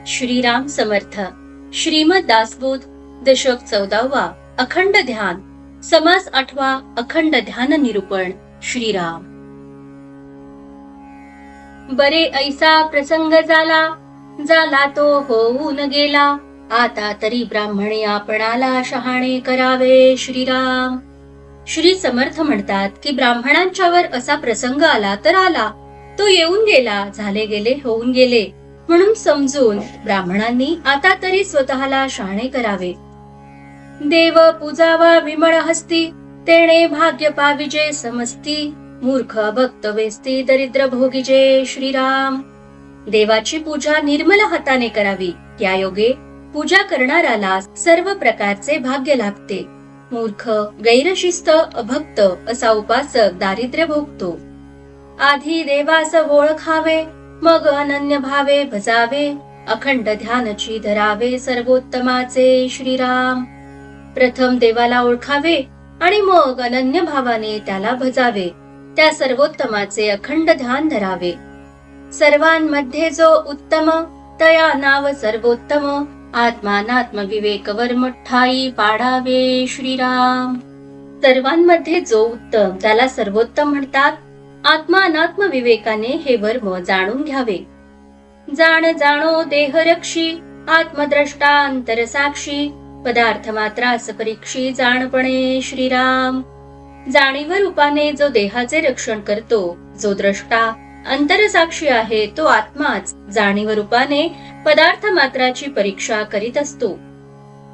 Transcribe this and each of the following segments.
श्रीराम समर्थ. श्रीमद दासबोध दशक 14वा. अखंड ध्यान. समास 8वा. अखंड ध्यान निरूपण. श्रीराम. बरे ऐसा प्रसंग झाला तो होऊन गेला. आता तरी ब्राह्मणे आपणाला शहाणे करावे. श्रीराम. श्री समर्थ म्हणतात की ब्राह्मणांच्यावर असा प्रसंग आला तर आला, तो येऊन गेला, झाले गेले होऊन गेले म्हणून समजून ब्राह्मणांनी आता तरी स्वतःला शहाणे करावे. देव पूजावा विमळ हस्ती, तेणे भाग्य पाविजे समस्ती. मूर्ख भक्त वेस्ती, दरिद्र भोगिजे. श्रीराम. देवाची पूजा निर्मल हाताने करावी. या योगे पूजा करणाऱ्याला सर्व प्रकारचे भाग्य लाभते. मूर्ख, गैरशिस्त, अभक्त असा उपासक दारिद्र्य भोगतो. आधी देवास ओळखावे, मग अनन्य भावे भजावे. अखंड ध्यानची धरावे सर्वोत्तमाचे. श्रीराम. प्रथम देवाला ओळखावे आणि मग अनन्य भावाने त्याला भजावे. त्या सर्वोत्तमाचे अखंड ध्यान धरावे. सर्वांमध्ये जो उत्तम, तया नाव सर्वोत्तम. आत्मानात्म विवेक वर्म ठाई पाडावे. श्रीराम. सर्वांमध्ये जो उत्तम त्याला सर्वोत्तम म्हणतात. आत्मानात्म विवेकाने हे वर्म जाणून घ्यावे. जाणो देह रक्षी, आत्मद्रष्टा अंतर साक्षी. पदार्थ मात्रास परीक्षी जाणपणे. श्रीराम. जाणीव रूपाने जो देहाचे रक्षण करतो, जो द्रष्टा अंतरसाक्षी आहे, तो आत्माच जाणीव रूपाने पदार्थ मात्राची परीक्षा करीत असतो.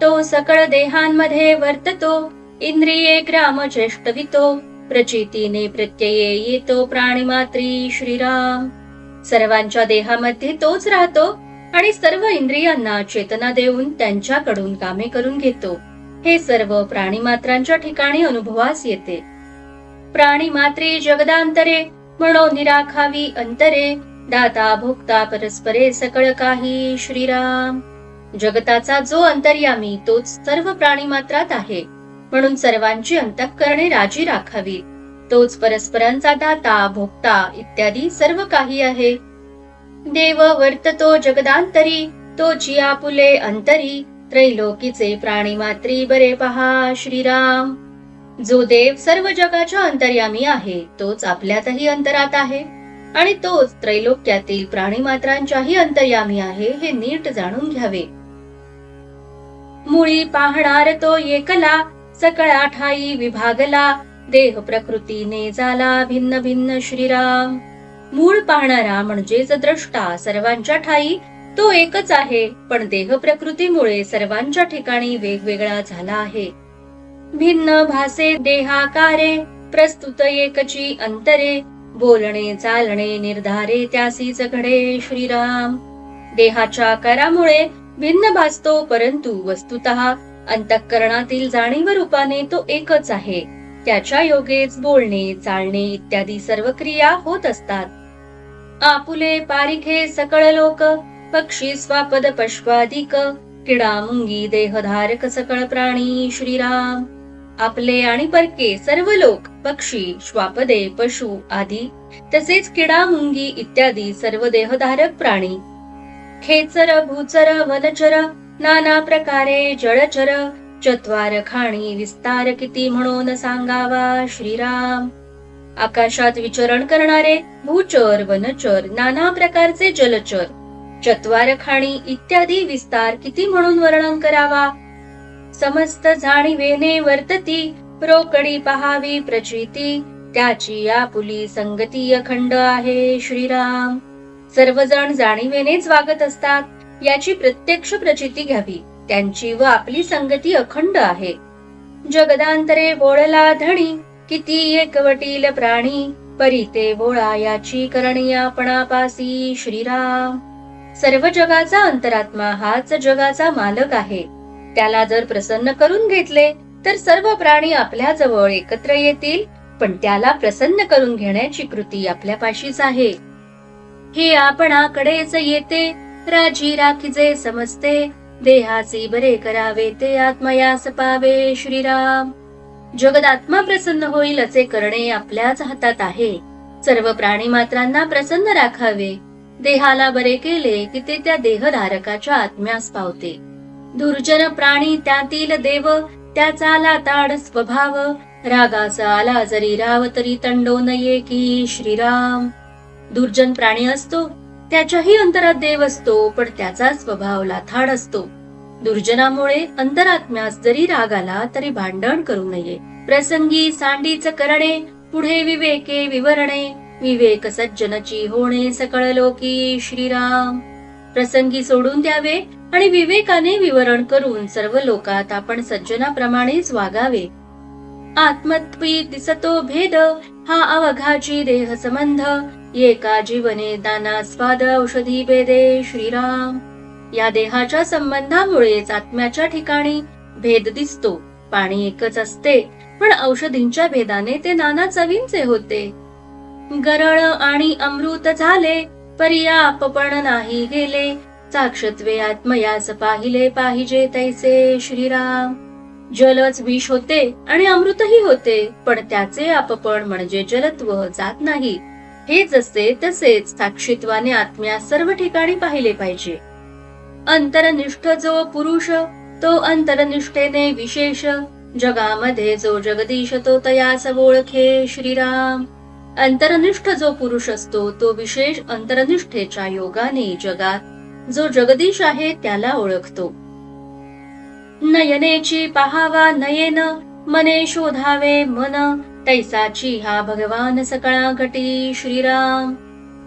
तो सकळ देहांमध्ये वर्ततो, इंद्रिये ग्राम चेष्टवितो. प्रचितीने प्रत्यये येतो प्राणिमात्री. श्रीराम. सर्वांच्या देहामध्ये तोच राहतो आणि सर्व इंद्रियांना चेतना देऊन त्यांच्याकडून कामे करून घेतो. हे सर्व प्राणिमात्रांच्या ठिकाणी अनुभवास येते. प्राणिमात्री जगदांतरे, म्हणो निराखावी अंतरे. दाता भोक्ता परस्परे सकळ काही. श्रीराम. जगताचा जो अंतर्यामी तोच सर्व प्राणिमात्रात आहे, म्हणून सर्वांची अंतःकरणे राजी राखावी. तोच परस्परांचा दाता भोक्ता इत्यादी सर्व काही आहे. देव वर्ततो जगदांतरी, तो जी आपुले अंतरी. त्रैलोकीचे प्राणिमात्री बरे पहा. श्रीराम. जो देव सर्व जगाच्या अंतर्यामी आहे, तोच आपल्यातही अंतरात आहे आणि तोच त्रैलोक्यातील प्राणिमात्रांच्याही अंतर्यामी आहे, हे नीट जाणून घ्यावे. मुळी पाहणार तो एकला, सकळा ठाई विभागला. देह प्रकृतीने झाला भिन्न भिन्न. श्रीराम. मूळ पाहणारा म्हणजेच द्रष्टा सर्वांच्या ठाई तो एकच आहे, पण देह प्रकृतीमुळे सर्वांच्या ठिकाणी वेगवेगळा झाला आहे. भिन्न भासे देहाकारे, प्रस्तुत एकची अंतरे. बोलणे चालणे निर्धारे त्यासीच घडे. श्रीराम. देहाच्या आकारामुळे भिन्न भासतो, परंतु वस्तुतः अंतःकरणातील जाणीव रूपाने तो एकच आहे. त्याच्या योगेच बोलणे चालणे इत्यादी सर्व क्रिया होत असतात. आपुले पारिखे सकळ लोक, पक्षी स्वापद पश्वादिक. किडा मुंगी देहधारक सकळ प्राणी. श्रीराम. आपले आणि परके सर्व लोक, पक्षी, श्वापदे, पशु आदी, तसेच किडा मुंगी इत्यादी सर्व देहधारक प्राणी. खेचर भूचर वनचर, नाना प्रकारे जळचर. चत्वार खाणी विस्तार किती म्हणून सांगावा. श्रीराम. आकाशात विचरण करणारे भूचर, वनचर, नाना प्रकारचे जलचर, चत्वार खाणी इत्यादी विस्तार किती म्हणून वर्णन करावा. समस्त जाणीवेने वर्तती, रोकडी पहावी प्रचिती. त्याची आपुली संगती अखंड आहे. श्रीराम. सर्वजण जाणीवेनेच वागत असतात, याची प्रत्यक्ष प्रचिती घ्यावी. त्यांची व आपली संगती अखंड आहे. जगदांतरे बोळला धणी, किती एकवटील प्राणी. परिते बोळा याची करणी आपणापासी. श्रीराम. सर्व जगाचा अंतरात्मा हाच जगाचा मालक आहे. त्याला जर प्रसन्न करून घेतले तर सर्व प्राणी आपल्या जवळ एकत्र येतील, पण त्याला प्रसन्न करून घेण्याची कृती आपल्यापाशीच आहे. हे आपणाकडेच येते, राजी राखीजे समजते. देहाचे बरे करावे ते आत्मयास पावे. श्रीराम. जगदात्मा प्रसन्न होईल असे करणे आपल्याच हातात आहे. सर्व प्राणी मात्रांना प्रसन्न राखावे. देहाला बरे केले की ते त्या देहधारकाच्या आत्म्यास पावते. दुर्जन प्राणी त्यातील देव, त्याचा आला ताड स्वभाव. रागाचा आला जरी राव तरी तंडो नये की श्रीराम. दुर्जन प्राणी असतो, त्याच्याही अंतरात देव असतो, पण त्याचा स्वभाव लाथाड असतो. दुर्जनामुळे अंतरात्म्यास जरी राग आला तरी भांडण करू नये. प्रसंगी सांडीच करणे, पुढे विवेके विवरणे. विवेक सज्जनची होणे सकळ लोकी श्रीराम. प्रसंगी सोडून द्यावे आणि विवेकाने विवरण करून सर्व लोकात आपण सज्जनाप्रमाणेच वागावे. आत्मत्वी दिसतो भेद, हा अवघाची देह संबंध. एका जीवने दाना स्वाद औषधी भेदे श्रीराम. या देहाच्या संबंधामुळेच आत्म्याच्या ठिकाणी भेद दिसतो. पाणी एकच असते, पण औषधींच्या भेदाने ते नाना चवींचे होते. गरळ आणि अमृत झाले, पर्याप पण नाही गेले. साक्षत्वे आत्मयास पाहिले पाहिजे तैसे श्रीराम. जलच विष होते आणि अमृतही होते, पण त्याचे आपपण म्हणजे जलत्व जात नाही. हे जसे तसेच साक्षीत्वाने आत्म्यास सर्व ठिकाणी पाहिले पाहिजे. अंतरनिष्ठ जो पुरुष, तो अंतरनिष्ठेने विशेष. जगामध्ये जो जगदीश, तो तयास ओळखे श्रीराम. अंतरनिष्ठ जो पुरुष असतो, तो विशेष अंतरनिष्ठेच्या योगाने जगात जो जगदीश आहे त्याला ओळखतो. नयनेची पहावा नयन, मने शोधावे मन. तैसाची हा भगवान सकळा घटी श्रीराम.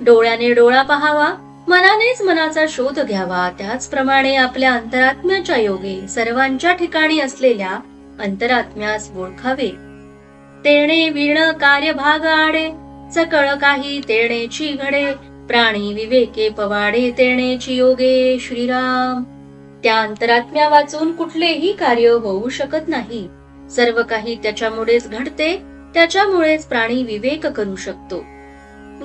डोळ्याने डोळा पहावा, मनानेच मनाचा शोध घ्यावा. त्याचप्रमाणे आपल्या अंतरात्म्याच्या योगे सर्वांच्या ठिकाणी असलेल्या अंतरात्म्यास ओळखावे. तेणे विण कार्यभाग आडे, सकळ काही तेणेची घडे. प्राणी विवेके पवाडे, तेणेची योगे श्रीराम. त्या अंतरात्म्या वाचून कुठलेही कार्य होऊ शकत नाही. सर्व काही त्याच्यामुळेच घडते, त्याच्यामुळेच प्राणी विवेक करू शकतो.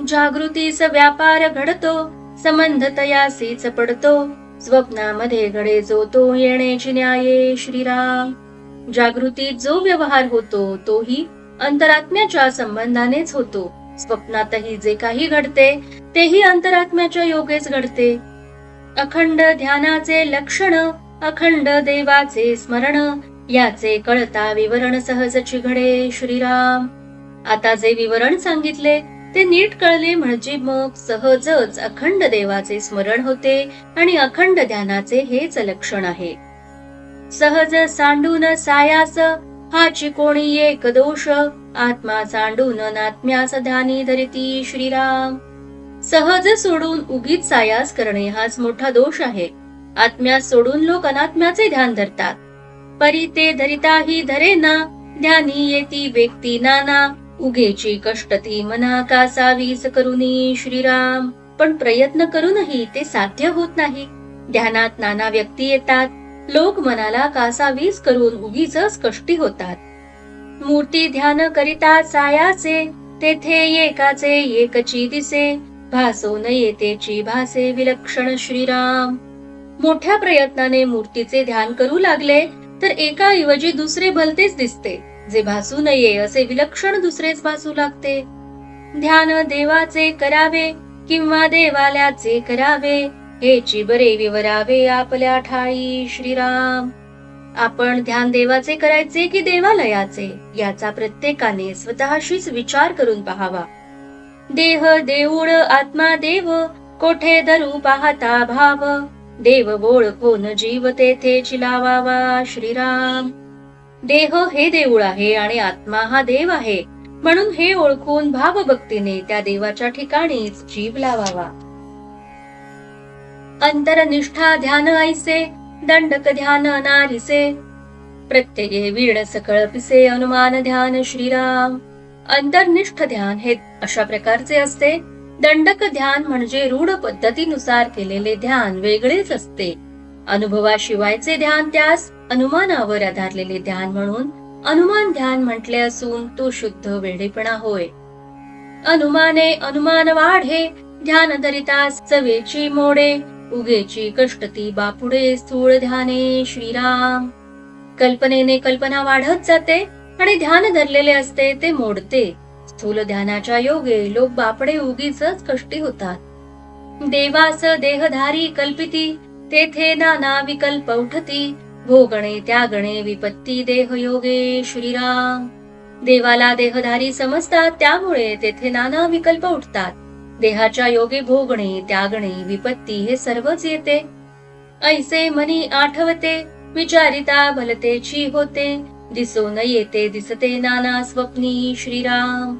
जागृतीस व्यापार घडतो, संबंध तयासीच पडतो. स्वप्नामध्ये घडे जो तो, येण्याची न्याये श्रीराम. जागृतीत जो व्यवहार होतो तोही अंतरात्म्याच्या संबंधानेच होतो. स्वप्नातही जे काही घडते तेही अंतरात्म्याच्या योगेच घडते. अखंड ध्यानाचे लक्षण, अखंड देवाचे स्मरण. याचे कळता विवरण सहजची घडे श्रीराम. आता जे विवरण सांगितले ते नीट कळले म्हणजे मग सहजच अखंड देवाचे स्मरण होते आणि अखंड ध्यानाचे हेच लक्षण आहे. सहज सांडून सायास, हाची कोणी एक दोष. आत्मा सांडून नात्म्यास ध्यानी धरिती श्रीराम. सहज सोडून उगीच सायास करणे हाच मोठा दोष आहे. आत्म्यास सोडून लोक अनात्म्याचे ध्यान धरतात. परी ते धरिताही धरेना, ध्यानी येती व्यक्ती नाना. उगेची कष्टती मना कासावीस करुनी श्रीराम. पण प्रयत्न करूनही ते साध्य होत नाही. ध्यानात नाना व्यक्ती येतात. लोक मनाला कासावीस करून उगीचच कष्टी होतात. मूर्ती ध्यान करिता सायाचे, तेथे एकाचे एकची दिसे. भासो नये तेची भासे विलक्षण श्रीराम. मोठ्या प्रयत्नाने मूर्तीचे ध्यान करू लागले तर एकाऐवजी दुसरे भलतेच दिसते. जे भासू नये असे विलक्षण दुसरेच भासू लागते. ध्यान देवाचे करावे किंवा देवाल्याचे करावे, हेची बरे विवरावे आपल्या ठाई श्रीराम. आपण ध्यान देवाचे करायचे की देवालयाचे, याचा प्रत्येकाने स्वतःशीच विचार करून पहावा. देह देऊळ आत्मा देव, कोठे धरू पाहता भाव. देव ओळखून जीव तेथे चिलावावा श्रीराम. देह हे देऊळ आहे आणि आत्मा हा देव आहे, म्हणून हे ओळखून भावभक्तीने त्या देवाच्या ठिकाणीच जीव लावावा. अंतरनिष्ठा ध्यान ऐसे, दंडक ध्यान नारिसे. प्रत्येके वीण सकळ पिसे, अनुमान ध्यान श्रीराम. अंतरनिष्ठ ध्यान हे अशा प्रकारचे असते. दंडक ध्यान म्हणजे रूढ पद्धतीनुसार केलेले ध्यान वेगळेच असते. अनुभवाशिवायचे ध्यान त्यास अनुमानावर आधारलेले ध्यान म्हणून अनुमान ध्यान म्हटले असून तो शुद्ध वेडेपणा होय. अनुमाने अनुमान वाढे, ध्यान धरिता चवेची मोडे. उगेची कष्टती बापुडे, स्थूळ ध्याने श्रीराम. कल्पनेने कल्पना वाढत जाते आणि ध्यान धरलेले असते ते मोडते. स्थूल ध्यानाच्या योगे लोक बापडे उगीचच कष्टी होतात. देवास देहधारी कल्पिती, तेथे नाना विकल्प उठती, भोगणे त्यागणे विपत्ती देहयोगे श्रीराम. देवाला देहधारी समजतात, त्यामुळे तेथे नाना विकल्प उठतात. देहाच्या योगे भोगणे त्यागणे विपत्ती हे सर्वच येते. ऐसे मनी आठवते, विचारिता भलतेची होते, दिसून येते दिसते नाना स्वप्नी श्रीराम.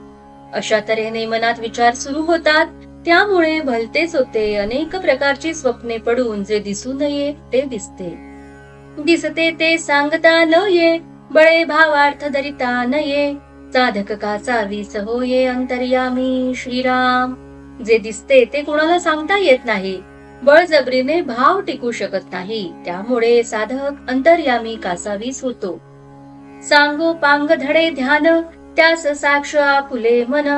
अशा तऱ्हेने मनात विचार सुरू होतात, त्यामुळे भलतेच होते. अनेक प्रकारची स्वप्ने पडून जे दिसू नये ते दिसते. दिसते ते सांगता न ये, बळे भावार्थ धरिता नये, साधक काचा वीस होये अंतर्यामी श्रीराम. जे दिसते ते कोणाला सांगता येत नाही, बळजबरीने भाव टिकू शकत नाही, त्यामुळे साधक अंतर्यामी कासावीस होतो. सांगो पांग धडे ध्यान, त्यास साक्ष आपुले मन,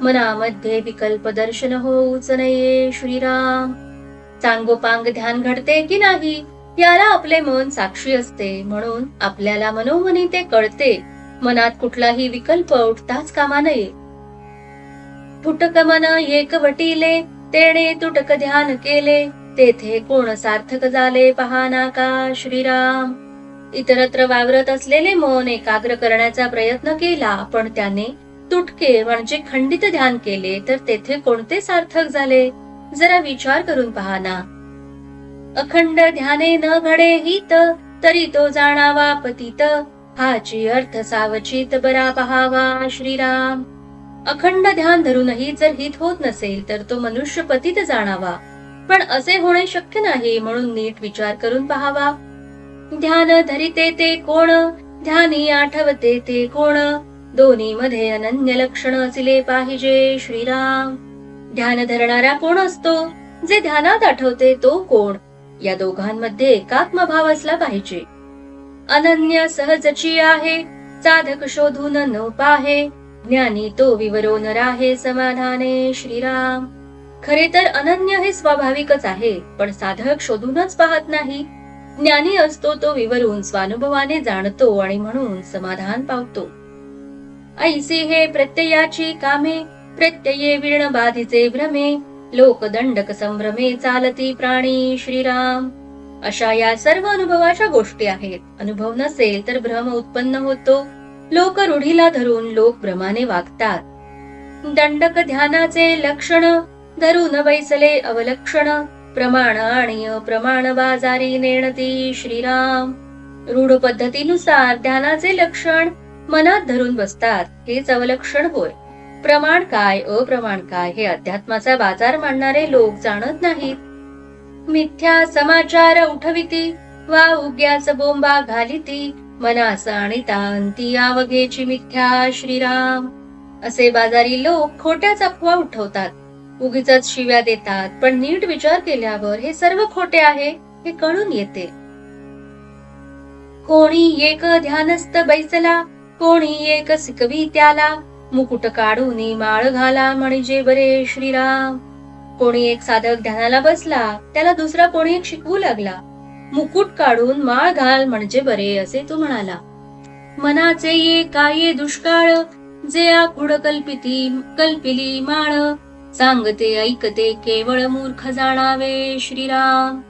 मनामध्ये विकल्प दर्शन होऊच नये श्रीराम. सांगोपांग ध्यान घडते की नाही याला आपले मन साक्षी असते, म्हणून आपल्याला मनोमनी ते कळते. मनात कुठलाही विकल्प उठताच कामा नये. फुटक मन एकवटीले, तेणे तुटक ध्यान केले, तेथे कोण सार्थक झाले पहाना का श्रीराम. इतरत्र वावरत असलेले मन एकाग्र करण्याचा प्रयत्न केला, पण त्याने तुटके म्हणजे खंडित ध्यान केले, तर तेथे कोणते सार्थक झाले जरा विचार करून पहाना. अखंड ध्याने न घडे हित, तरी तो जाणावा पतित, हाची अर्थ सावचित बरा पहावा श्रीराम. अखंड ध्यान धरूनही जर हित होत नसेल तर तो मनुष्य पतित जाणावा, पण असे होणे शक्य नाही, म्हणून नीट विचार करून पहावा. ध्यान धरिते ते कोण, ध्यानी आठवते ते कोण, दोन्ही मध्ये अनन्य लक्षण असले पाहिजे श्रीराम. ध्यान धरणारा कोण असतो, जे ध्यानात आठवते तो कोण, या दोघांमध्ये एकात्म भाव असला पाहिजे. अनन्य सहजची आहे, साधक शोधून न पाहे, ज्ञानी तो विवरो न राहे समाधाने श्रीराम. खरे तर अनन्य हे स्वाभाविकच आहे, पण साधक शोधूनच पाहत नाही. ज्ञानी असतो तो विवरून स्वानुभवाने जाणतो आणि म्हणून समाधान पावतो. ऐसी हे प्रत्ययाची कामे, प्रत्यये विण बाधीचे भ्रमे, लोकदंडक संभ्रमे चालती प्राणी श्रीराम. अशा या सर्व अनुभवाच्या गोष्टी आहेत. अनुभव नसेल तर भ्रम उत्पन्न होतो. लोक रूढीला धरून लोक भ्रमाने वागतात. दंडक ध्यानाचे लक्षण, धरून बैसले अवलक्षण, प्रमाण आणि अप्रमाण बाजारी नेणती श्रीराम. रूढ पद्धतीनुसार ध्यानाचे लक्षण मनात धरून बसतात, हेच अवलक्षण होय. प्रमाण काय अप्रमाण काय हे अध्यात्माचा बाजार मांडणारे लोक जाणत नाहीत. मिथ्या समाचार उठविती, वा उग्याच बोंबा घालिती, मनास आणि तांती अवघेची मिथ्या श्रीराम. असे बाजारी लोक खोट्याच अफवा उठवतात, उगीच शिव्या देतात, पण नीट विचार केल्यावर हे सर्व खोटे आहे हे कळून येते. कोणी एक ध्यानस्थ बैसला, कोणी एक शिकवी त्याला, मुकुट काढून माळ घाला म्हणजे बरे श्रीराम. कोणी एक साधक ध्यानाला बसला, त्याला दुसरा कोणी एक शिकवू लागला, मुकुट काढून माळ घाल म्हणजे बरे असे तो म्हणाला. मनाचे ये काय दुष्काळ, जे आखुड कल्पिली माळ, सांगते ऐकते केवळ मूर्ख जाणावे श्रीराम.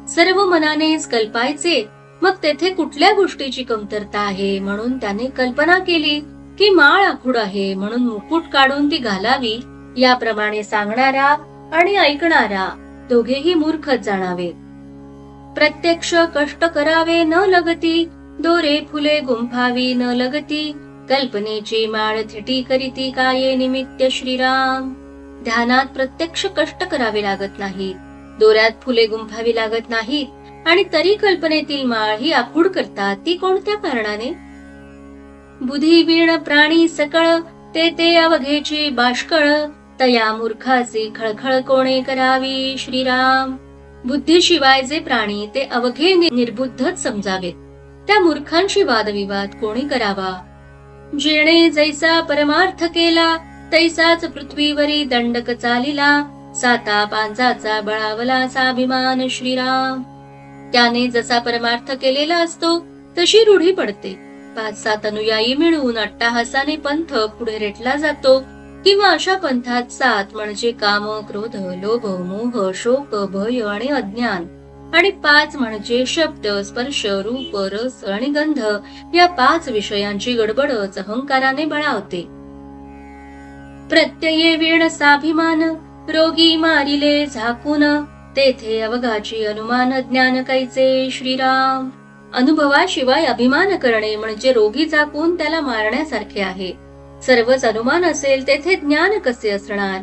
सर्व मनानेच कल्पायचे, मग तेथे कुठल्या गोष्टीची कमतरता आहे, म्हणून त्याने कल्पना केली की माळ आखूड आहे, म्हणून मुकुट काढून ती घालावी. याप्रमाणे सांगणारा आणि ऐकणारा दोघेही मूर्खच जाणावे. प्रत्यक्ष कष्ट करावे न लगती, दोरे फुले गुंफावी न लगती, कल्पनेची माळ थिटी करीती काये निमित्त श्रीराम. ध्यानात प्रत्यक्ष कष्ट करावे लागत नाही, दोऱ्यात फुले गुंफावी लागत नाहीत, आणि तरी कल्पनेतील माळ ही आखूड करतात, ती कोणत्या कारणाने? बुधी वीण प्राणी सकळ, ते अवघेची बाष्कळ, तया मूर्खाची खळखळ कोणे करावी श्रीराम. बुद्धीशिवाय जे प्राणी ते अवघे निर्बुद्धच समजावेत, त्या मूर्खांशी वादविवाद कोणी करावा. जेणे जैसा परमार्थ केला, तैसाच पृथ्वीवरी दंडक चालिला, साता पांचाचा बळावला साभिमान श्रीराम. त्याने जसा परमार्थ केलेला असतो तशी रूढी पडते. 5-7 अनुयायी मिळून अट्टाहासाने पंथ पुढे रेटला जातो. किंवा अशा पंथात 7 म्हणजे काम, क्रोध, लोभ, मोह, शोक, भय आणि अज्ञान, आणि 5 म्हणजे शब्द, स्पर्श, रूप, रस आणि गंध या 5 विषयांची गडबडच अहंकाराने बळावते. प्रत्यये वीणसाभिमान, रोगी मारिले झाकून, तेथे अवघाची अनुमान, ज्ञान कैचे श्रीराम. अनुभवाशिवाय अभिमान करणे म्हणजे रोगी झाकून त्याला मारण्यासारखे आहे. सर्वच अनुमान असेल तेथे ज्ञान कसे असणार.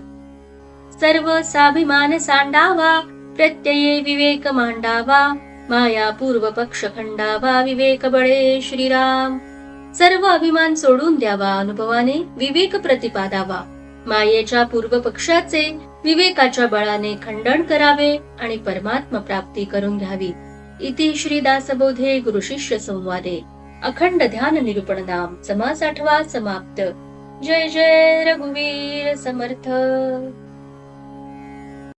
सर्व साभिमान सांडावा, प्रत्यये विवेक मांडावा, माया पूर्व पक्ष खंडावा, विवेक बळे श्रीराम. सर्व अभिमान सोडून द्यावा, अनुभवाने विवेक प्रतिपादावा, मायेच्या पूर्व पक्षाचे विवेकाच्या बळाने खंडन करावे आणि परमात्मा प्राप्ती करून घ्यावी. इति श्री दासबोधे गुरु शिष्य संवादे अखंड ध्यान निरूपण नाम समास 8 समाप्त. जय जय रघुवीर समर्थ.